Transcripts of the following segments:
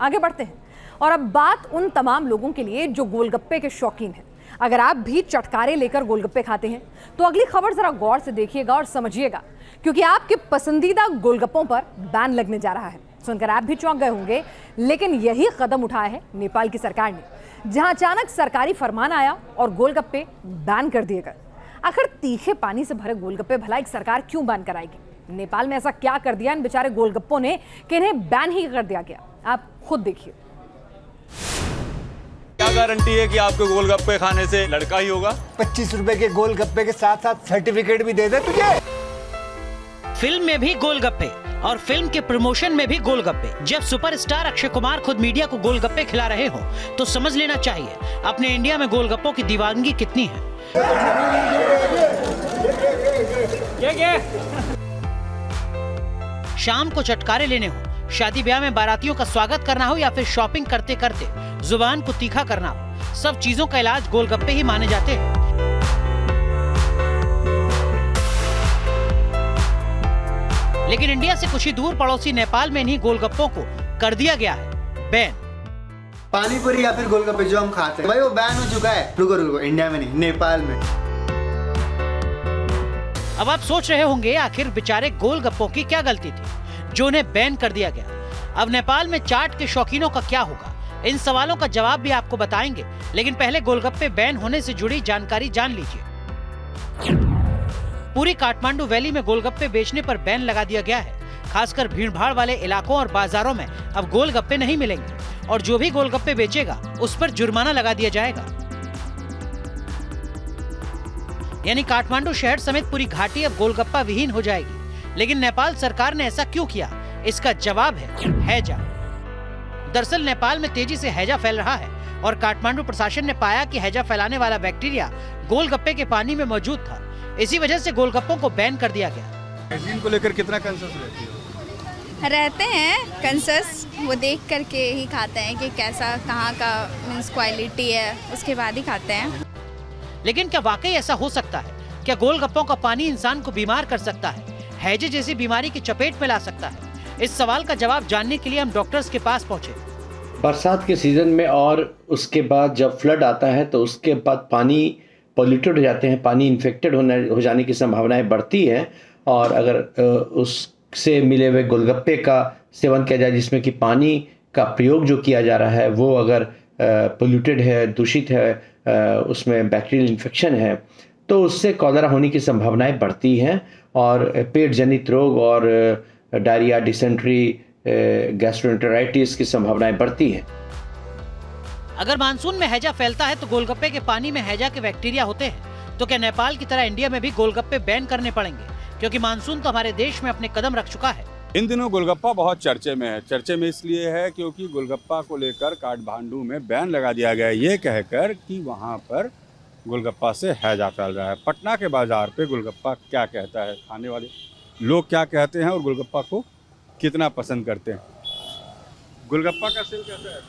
आगे बढ़ते हैं और अब बात उन तमाम लोगों के लिए जो गोलगप्पे के शौकीन हैं। अगर आप भी चटकारे लेकर गोलगप्पे खाते हैं तो अगली खबर जरा गौर से देखिएगा और समझिएगा, क्योंकि आपके पसंदीदा गोलगप्पों पर बैन लगने जा रहा है। सुनकर आप भी चौंक गए होंगे, लेकिन यही कदम उठाया है नेपाल की सरकार ने, जहां अचानक सरकारी फरमान आया और गोलगप्पे बैन कर दिए गए। आखिर तीखे पानी से भरे गोलगप्पे भला एक सरकार क्यों बैन कराएगी? नेपाल में ऐसा क्या कर दिया इन बेचारे गोलगप्पों ने कि इन्हें बैन ही कर दिया गया? आप खुद देखिए। क्या गारंटी है कि आपको गोलगप्पे खाने से लड़का ही होगा? 25 रुपए के गोलगप्पे के साथ साथ सर्टिफिकेट भी दे दे तुझे। फिल्म में भी गोलगप्पे और फिल्म के प्रमोशन में भी गोलगप्पे। जब सुपरस्टार अक्षय कुमार खुद मीडिया को गोलगप्पे खिला रहे हो तो समझ लेना चाहिए अपने इंडिया में गोलगप्पों की दीवानगी कितनी है। शाम को चटकारे लेने हो, शादी ब्याह में बारातियों का स्वागत करना हो या फिर शॉपिंग करते करते जुबान को तीखा करना हो, सब चीजों का इलाज गोलगप्पे ही माने जाते हैं। लेकिन इंडिया से कुछ ही दूर पड़ोसी नेपाल में इन्हीं गोलगप्पों को कर दिया गया है बैन। पानी पूरी या फिर गोलगप्पे जो हम खाते हैं भाई वो बैन हो चुका है। रुको, इंडिया में नहीं, नेपाल में। अब आप सोच रहे होंगे आखिर बेचारे गोलगप्पों की क्या गलती थी जो उन्हें बैन कर दिया गया। अब नेपाल में चाट के शौकीनों का क्या होगा, इन सवालों का जवाब भी आपको बताएंगे, लेकिन पहले गोलगप्पे बैन होने से जुड़ी जानकारी जान लीजिए। पूरी काठमांडू वैली में गोलगप्पे बेचने पर बैन लगा दिया गया है। खासकर भीड़भाड़ वाले इलाकों और बाजारों में अब गोलगप्पे नहीं मिलेंगे और जो भी गोलगप्पे बेचेगा उस पर जुर्माना लगा दिया जाएगा। यानी काठमांडू शहर समेत पूरी घाटी अब गोलगप्पा विहीन हो जाएगी। लेकिन नेपाल सरकार ने ऐसा क्यों किया, इसका जवाब है हैजा। दरअसल नेपाल में तेजी से हैजा फैल रहा है और काठमांडू प्रशासन ने पाया कि हैजा फैलाने वाला बैक्टीरिया गोलगप्पे के पानी में मौजूद था। इसी वजह से गोलगप्पों को बैन कर दिया गया। हाइजीन को लेकर कितना कंसर्स रहते हैं कंसर्स, वो देख करके ही खाते हैं कि कैसा कहाँ का मीन्स क्वालिटी है, उसके बाद ही खाते हैं। लेकिन क्या वाकई ऐसा हो सकता है? क्या गोलगप्पों का पानी इंसान को बीमार कर सकता है, हैजे जैसी बीमारी की चपेट में ला सकता है? इस सवाल का जवाब जानने के लिए हम डॉक्टर्स के पास पहुंचे। बरसात के सीजन में और उसके बाद जब फ्लड आता है तो उसके बाद पानी पॉल्यूटेड हो जाते हैं, पानी इन्फेक्टेड हो जाने की संभावनाएं बढ़ती हैं। और अगर उससे मिले हुए गोलगप्पे का सेवन किया जाए जिसमें कि पानी का प्रयोग जो किया जा रहा है वो अगर पोल्यूटेड है, दूषित है, उसमें बैक्टीरियल इन्फेक्शन है, तो उससे कॉलरा होने की संभावनाएं बढ़ती हैं और पेट जनित रोग और डायरिया, डिसेंट्री, गैस्ट्रोएंटेराइटिस की संभावनाएं बढ़ती हैं। अगर मानसून में हैजा फैलता है तो गोलगप्पे के पानी में हैजा के बैक्टीरिया होते हैं, तो क्या नेपाल की तरह इंडिया में भी गोलगप्पे बैन करने पड़ेंगे? क्योंकि मानसून तो हमारे देश में अपने कदम रख चुका है। इन दिनों गोलगप्पा बहुत चर्चे में है। चर्चे में इसलिए है क्योंकि गोलगप्पा को लेकर काठमांडू में बैन लगा दिया गया है, ये कहकर कि वहाँ पर गोलगप्पा से हैजा फैल रहा है। पटना के बाजार पे गोलगप्पा क्या कहता है, खाने वाले लोग क्या कहते हैं और गोलगप्पा को कितना पसंद करते हैं। गोलगप्पा का सेल कैसा है?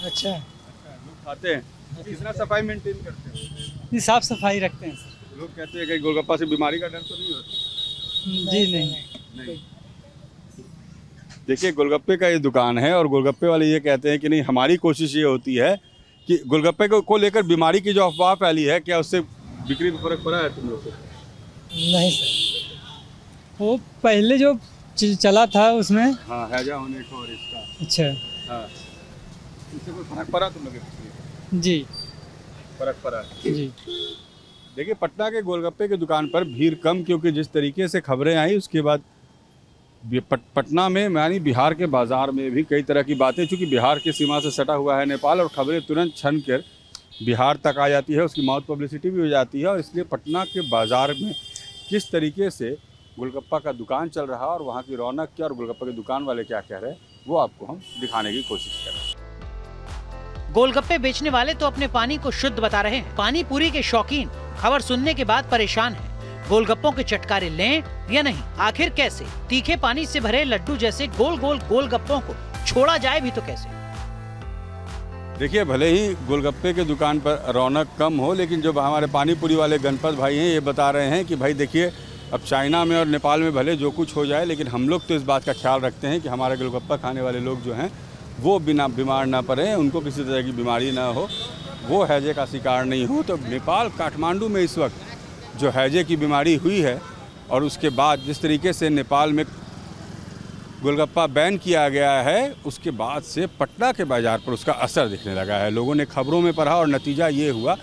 अच्छा, लोग खाते हैं। कितना सफाई मेंटेन करते हैं? जी साफ सफाई रखते हैं सर। लोग कहते हैं कि गोलगप्पा से बीमारी का डर तो नहीं होता? जी नहीं। देखिए, गोलगप्पे का ये दुकान है और गोलगप्पे वाले ये कहते हैं कि नहीं, हमारी कोशिश ये होती है कि गोलगप्पे को लेकर बीमारी की जो अफवाह फैली है, क्या उससे बिक्री में फर्क पड़ा है तुम लोग को? नहीं सर, वो पहले जो चला था उसमें हाँ, हैजा होने को और इसका। अच्छा, हाँ, इससे कोई फर्क पड़ा तुम लोग को? जी फर्क पड़ा जी। देखिए, पटना के गोलगप्पे की दुकान पर भीड़ कम, क्योंकि जिस तरीके से खबरें आई उसके बाद पटना में यानी बिहार के बाज़ार में भी कई तरह की बातें, चूँकि बिहार की सीमा से सटा हुआ है नेपाल और खबरें तुरंत छन कर बिहार तक आ जाती है, उसकी माउथ पब्लिसिटी भी हो जाती है। और इसलिए पटना के बाज़ार में किस तरीके से गोलगप्पा का दुकान चल रहा है और वहाँ की रौनक क्या और गोलगप्पा के दुकान वाले क्या कह रहे हैं, वो आपको हम दिखाने की कोशिश कर रहे हैं। गोलगप्पे बेचने वाले तो अपने पानी को शुद्ध बता रहे हैं। पानी पूरी के शौकीन खबर सुनने के बाद परेशान हैं। गोलगप्पों के चटकारे लें या नहीं, आखिर कैसे? तीखे पानी से भरे लड्डू जैसे गोल गोल गोलगप्पों को छोड़ा जाए भी तो कैसे? देखिए, भले ही गोलगप्पे के दुकान पर रौनक कम हो, लेकिन जो हमारे पानी पूरी वाले गणपत भाई हैं ये बता रहे हैं कि भाई देखिए, अब चाइना में और नेपाल में भले जो कुछ हो जाए, लेकिन हम लोग तो इस बात का ख्याल रखते हैं कि हमारे गोलगप्पा खाने वाले लोग जो हैं वो बिना बीमार ना पड़े, उनको किसी तरह की बीमारी ना हो, वो हैजे का शिकार नहीं हो। तो नेपाल काठमांडू में इस वक्त जो हैजे की बीमारी हुई है और उसके बाद जिस तरीके से नेपाल में गोलगप्पा बैन किया गया है, उसके बाद से पटना के बाज़ार पर उसका असर दिखने लगा है। लोगों ने खबरों में पढ़ा और नतीजा ये हुआ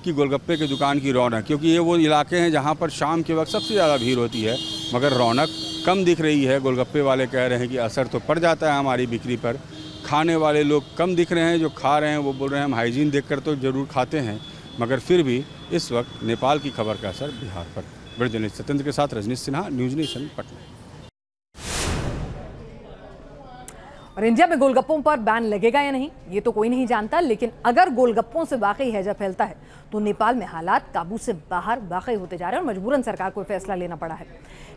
कि गोलगप्पे की दुकान की रौनक, क्योंकि ये वो इलाके हैं जहाँ पर शाम के वक्त सबसे ज़्यादा भीड़ होती है, मगर रौनक कम दिख रही है। गोलगप्पे वाले कह रहे हैं कि असर तो पड़ जाता है हमारी बिक्री पर, खाने वाले लोग कम दिख रहे हैं, जो खा रहे हैं वो बोल रहे हैं हम हाइजीन देखकर तो ज़रूर खाते हैं, मगर फिर भी इस वक्त नेपाल की खबर का असर बिहार पर। वीडियो जर्नलिस्ट सत्येंद्र के साथ रजनीश सिन्हा, न्यूज़ नेशन, पटना। और इंडिया में गोलगप्पों पर बैन लगेगा या नहीं, ये तो कोई नहीं जानता, लेकिन अगर गोलगप्पों से वाकई हैजा फैलता है तो नेपाल में हालात काबू से बाहर वाकई होते जा रहे हैं और मजबूरन सरकार को फैसला लेना पड़ा है।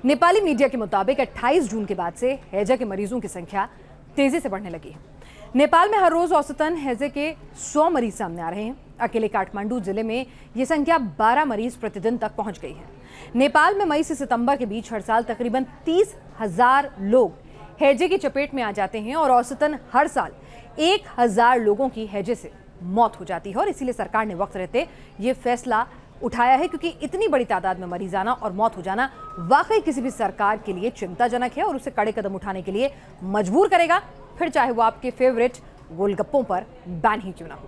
नेपाली मीडिया के मुताबिक 28 जून के बाद से हैजा के मरीजों की संख्या तेजी से बढ़ने लगी है। नेपाल में हर रोज औसतन हैजे के 100 मरीज सामने आ रहे हैं। अकेले काठमांडू जिले में ये संख्या 12 मरीज प्रतिदिन तक पहुंच गई है। नेपाल में मई से सितंबर के बीच हर साल तकरीबन 30,000 लोग हैजे की चपेट में आ जाते हैं और औसतन हर साल 1,000 लोगों की हैजे से मौत हो जाती है। और इसीलिए सरकार ने वक्त रहते ये फैसला उठाया है, क्योंकि इतनी बड़ी तादाद में मरीज आना और मौत हो जाना वाकई किसी भी सरकार के लिए चिंताजनक है और उसे कड़े कदम उठाने के लिए मजबूर करेगा, फिर चाहे वो आपके फेवरेट गोलगप्पों पर बैन ही क्यों ना हो।